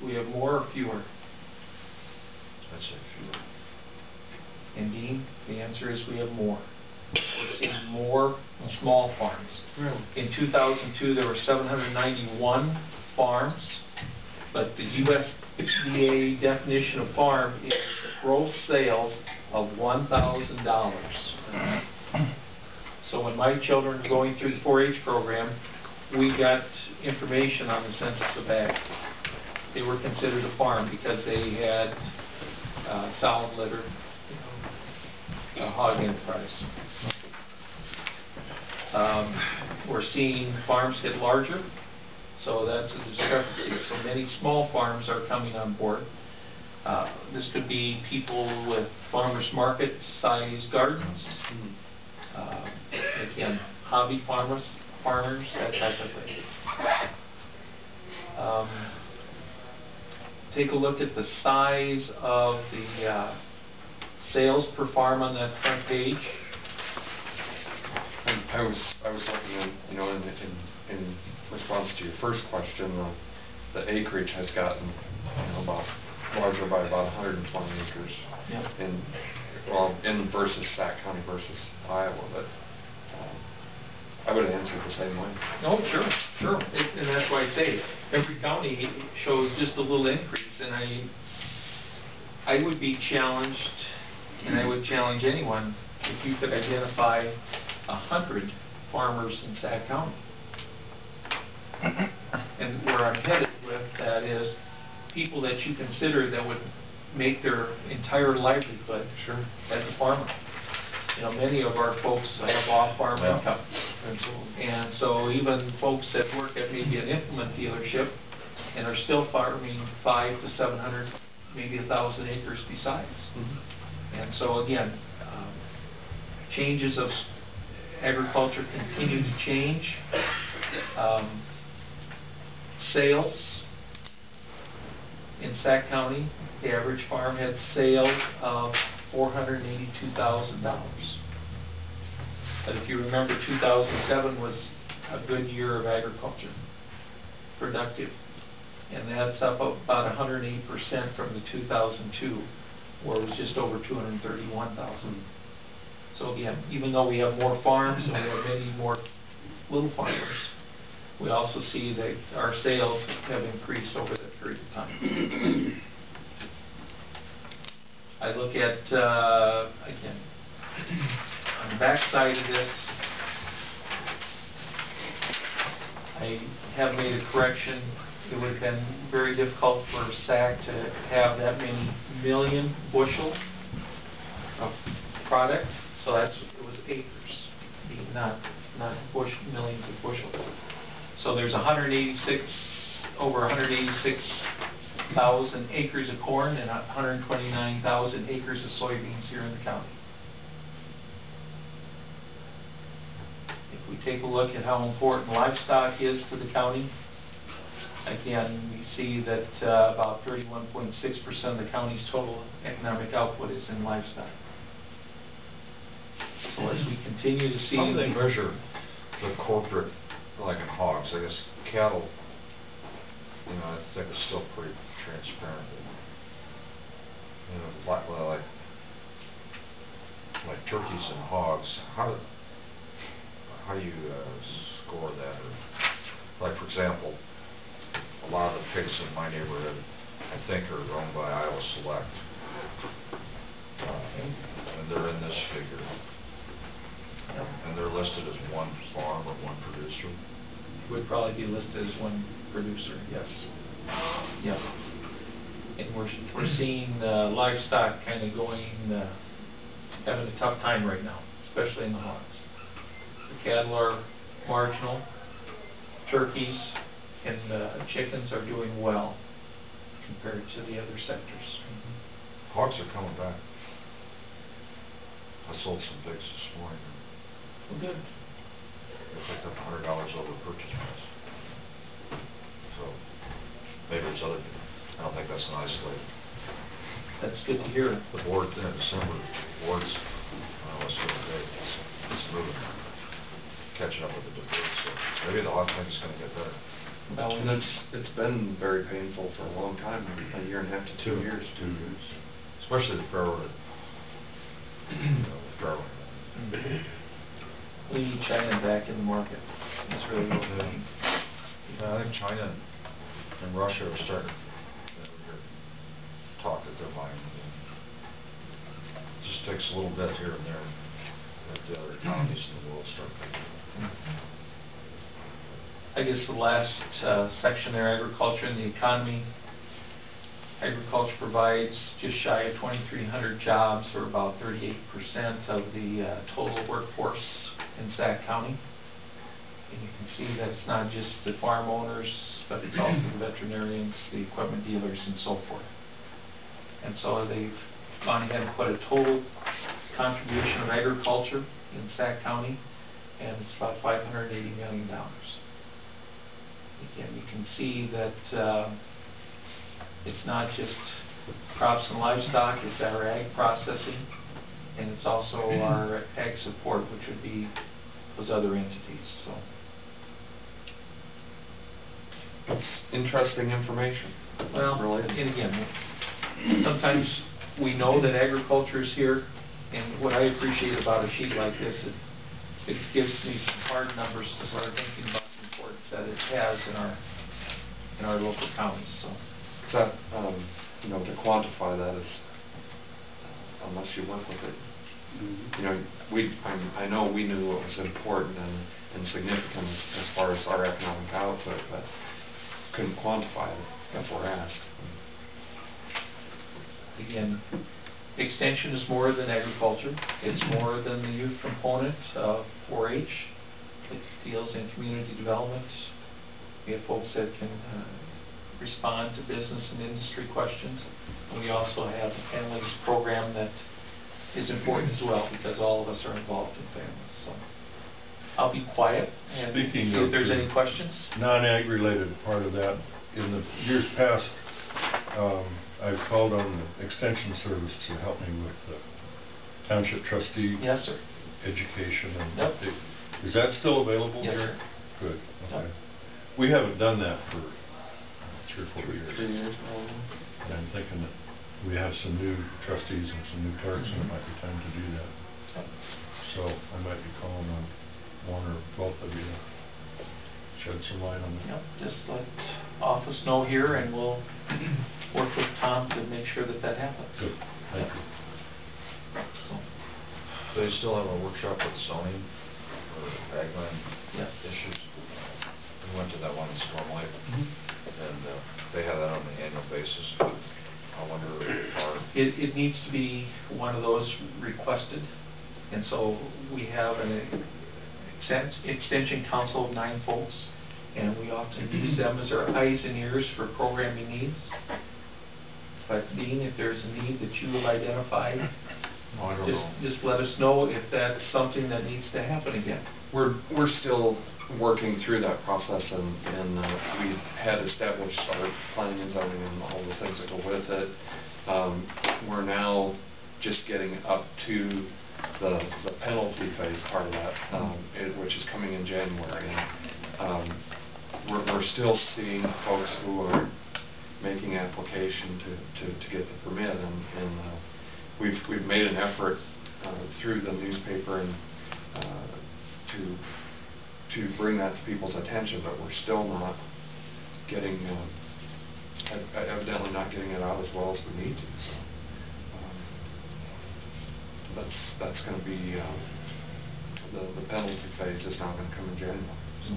we have more or fewer? I'd say fewer. And Dean, the answer is we have more. We're seeing more small farms. Really? In 2002, there were 791 farms, but the USDA definition of farm is gross sales of $1,000. So when my children were going through the 4-H program, we got information on the census of ag. They were considered a farm because they had solid litter, a hog enterprise. We're seeing farms get larger, so that's a discrepancy. So many small farms are coming on board. This could be people with farmers market size gardens, again, hobby farmers, that type of thing. Take a look at the size of the sales per farm on that front page. I was looking, you know, in response to your first question, the acreage has gotten, you know, about larger by about 120 acres. Yep. in versus Sac County versus Iowa, but I would answer the same way. Oh, sure. And that's why I say every county shows just a little increase, and I would be challenged, and I would challenge anyone if you could identify 100 farmers in Sac County. And where I'm headed with that is people that you consider that would make their entire livelihood as a farmer. You know, many of our folks have off-farm income. And so even folks that work at maybe an implement dealership and are still farming 500 to 700, maybe 1,000 acres besides. And so again, changes of agriculture continue to change. Sales in Sac County, the average farm had sales of $482,000. But if you remember, 2007 was a good year of agriculture, productive. And that's up about 108% from the 2002, where it was just over 231,000. So again, even though we have more farms and we have many more little farmers, we also see that our sales have increased over that period of time. I look at, again, on the back side of this, I have made a correction. It would have been very difficult for SAC to have that many million bushels of product. So that's, it was acres, not millions of bushels. So there's over 186,000 acres of corn and 129,000 acres of soybeans here in the county. If we take a look at how important livestock is to the county, again, we see that about 31.6% of the county's total economic output is in livestock. So as we continue to see... How do they measure the corporate, like in hogs? I guess cattle, you know, I think it's still pretty transparent. You know, like turkeys and hogs, how do you score that? Or, like, for example, a lot of the pigs in my neighborhood, I think, are owned by Iowa Select, and they're in this figure. And they're listed as one farm or one producer? Would probably be listed as one producer, yes. Yeah. And we're seeing livestock kind of going, having a tough time right now, especially in the hogs. The cattle are marginal, turkeys and chickens are doing well compared to the other sectors. Hogs are coming back. I sold some pigs this morning. Well, good. They picked up $100 over purchase price. So maybe it's other. I don't think that's an isolated. That's good to hear. The board in December, boards, let's go today. It's moving, catching up with the debate. So maybe the hog thing is going to get better. Well, And it's been very painful for a long time, a year and a half to 2 years. 2 years. Especially the railroad. The railroad. We need China back in the market. That's really what we need. I think China and Russia are starting to talk at their mind. It just takes a little bit here and there that the other economies in the world start picking up. I guess the last section there, agriculture and the economy. Agriculture provides just shy of 2,300 jobs, or about 38% of the total workforce in Sac County. And you can see that it's not just the farm owners, but it's also the veterinarians, the equipment dealers, and so forth. And so they've gone ahead and put a total contribution of agriculture in Sac County, and it's about $580 million. Again, you can see that it's not just crops and livestock, it's our ag processing, and it's also our ag support, which would be those other entities. So It's interesting information. well, Really. and again, sometimes we know that agriculture is here, and what I appreciate about a sheet like this, it gives me some hard numbers to start thinking about the importance that it has in our local counties. So, Because to quantify that is, unless you work with it, I know we knew what was important and significant as far as our economic output, but couldn't quantify it if we're asked. again, extension is more than agriculture. It's more than the youth component of 4-H. It deals in community development. We have folks that can respond to business and industry questions. And we also have a families program that is important as well, because all of us are involved in families. So I'll be quiet and Speaking see of if there's the any questions. Non-ag related part of that, in the years past, I've called on the extension service to help me with the township trustee Yes, sir. education. And Yep. is that still available Yes, here? sir. Good. Okay. Yep. We haven't done that for 3 or 4 years. 3 years probably. And I'm thinking that we have some new trustees and some new clerks, and it might be time to do that. Yep. So I might be calling on one or both of you to shed some light on that. Yep, just let office know here, and we'll work with Tom to make sure that that happens. Good. Thank Yep. you. So, Do they still have a workshop with zoning or ag land yes. issues? We went to that one in Storm Lake, and they have that on an annual basis. I wonder if our... It needs to be one of those requested, and so we have an extension council of 9 folks, and we often use them as our eyes and ears for programming needs. But Dean, if there's a need that you have identified, Oh, I don't know. just let us know if that's something that needs to happen again. We're still working through that process, and we had established our planning and zoning and all the things that go with it. We're now just getting up to the penalty phase part of that, which is coming in January. And we're still seeing folks who are making application to get the permit, and we've made an effort through the newspaper and to bring that to people's attention, but we're still not getting, evidently not getting it out as well as we need to. So that's going to be, the penalty phase is now going to come in January. So.